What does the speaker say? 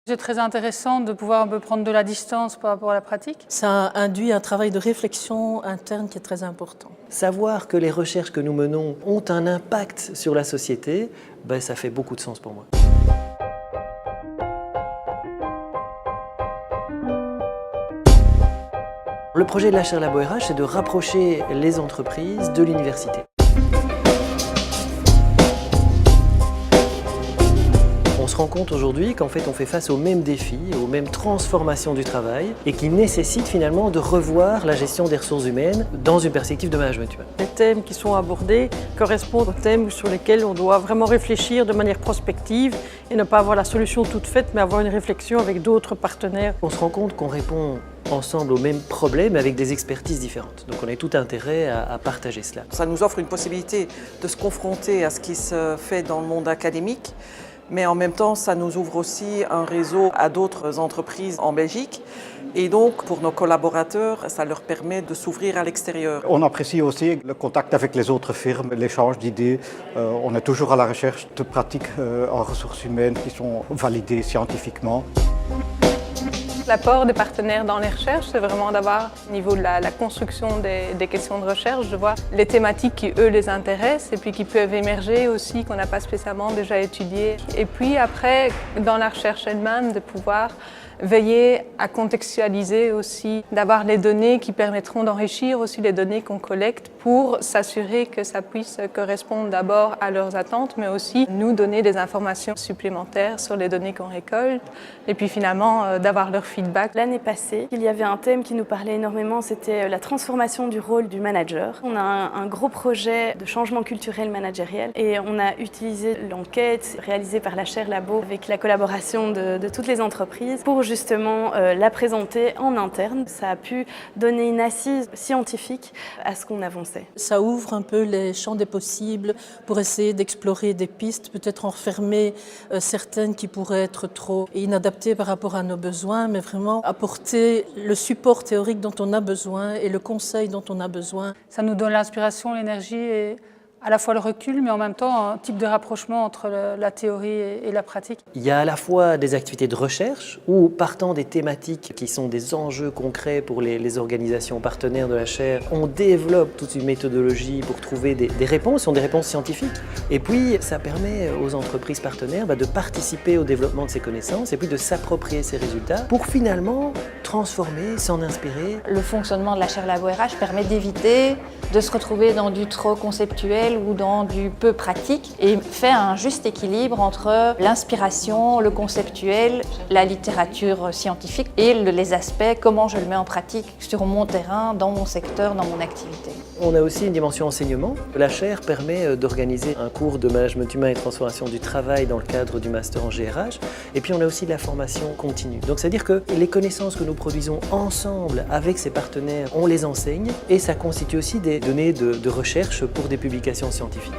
C'est très intéressant de pouvoir un peu prendre de la distance par rapport à la pratique. Ça induit un travail de réflexion interne qui est très important. Savoir que les recherches que nous menons ont un impact sur la société, ça fait beaucoup de sens pour moi. Le projet de la chaire Labo RH, c'est de rapprocher les entreprises de l'université. On se rend compte aujourd'hui qu'en fait on fait face aux mêmes défis, aux mêmes transformations du travail et qui nécessitent finalement de revoir la gestion des ressources humaines dans une perspective de management humain. Les thèmes qui sont abordés correspondent aux thèmes sur lesquels on doit vraiment réfléchir de manière prospective et ne pas avoir la solution toute faite mais avoir une réflexion avec d'autres partenaires. On se rend compte qu'on répond ensemble aux mêmes problèmes avec des expertises différentes. Donc on a tout intérêt à partager cela. Ça nous offre une possibilité de se confronter à ce qui se fait dans le monde académique, mais en même temps, ça nous ouvre aussi un réseau à d'autres entreprises en Belgique. Et donc, pour nos collaborateurs, ça leur permet de s'ouvrir à l'extérieur. On apprécie aussi le contact avec les autres firmes, l'échange d'idées. On est toujours à la recherche de pratiques en ressources humaines qui sont validées scientifiquement. L'apport des partenaires dans les recherches, c'est vraiment d'avoir, au niveau de la construction des questions de recherche, de voir les thématiques qui, eux, les intéressent et puis qui peuvent émerger aussi, qu'on n'a pas spécialement déjà étudiées. Et puis après, dans la recherche elle-même, de pouvoir veiller à contextualiser aussi, d'avoir les données qui permettront d'enrichir aussi les données qu'on collecte pour s'assurer que ça puisse correspondre d'abord à leurs attentes, mais aussi nous donner des informations supplémentaires sur les données qu'on récolte et puis finalement d'avoir leur feedback. L'année passée, il y avait un thème qui nous parlait énormément, c'était la transformation du rôle du manager. On a un gros projet de changement culturel managériel et on a utilisé l'enquête réalisée par la chaire Labo avec la collaboration de toutes les entreprises pour justement la présenter en interne. Ça a pu donner une assise scientifique à ce qu'on avançait. Ça ouvre un peu les champs des possibles pour essayer d'explorer des pistes, peut-être en refermer certaines qui pourraient être trop inadaptées par rapport à nos besoins, mais vraiment apporter le support théorique dont on a besoin et le conseil dont on a besoin. Ça nous donne l'inspiration, l'énergie et à la fois le recul, mais en même temps un type de rapprochement entre la théorie et la pratique. Il y a à la fois des activités de recherche où, partant des thématiques qui sont des enjeux concrets pour les organisations partenaires de la chaire, on développe toute une méthodologie pour trouver des réponses, qui sont des réponses scientifiques. Et puis, ça permet aux entreprises partenaires de participer au développement de ces connaissances et puis de s'approprier ces résultats pour finalement transformer, s'en inspirer. Le fonctionnement de la chaire Labo RH permet d'éviter de se retrouver dans du trop conceptuel ou dans du peu pratique et fait un juste équilibre entre l'inspiration, le conceptuel, la littérature scientifique et les aspects, comment je le mets en pratique sur mon terrain, dans mon secteur, dans mon activité. On a aussi une dimension enseignement. La chaire permet d'organiser un cours de management humain et transformation du travail dans le cadre du master en GRH. Et puis on a aussi de la formation continue. Donc c'est-à-dire que les connaissances que nous produisons ensemble avec ces partenaires, on les enseigne et ça constitue aussi des données de recherche pour des publications scientifiques.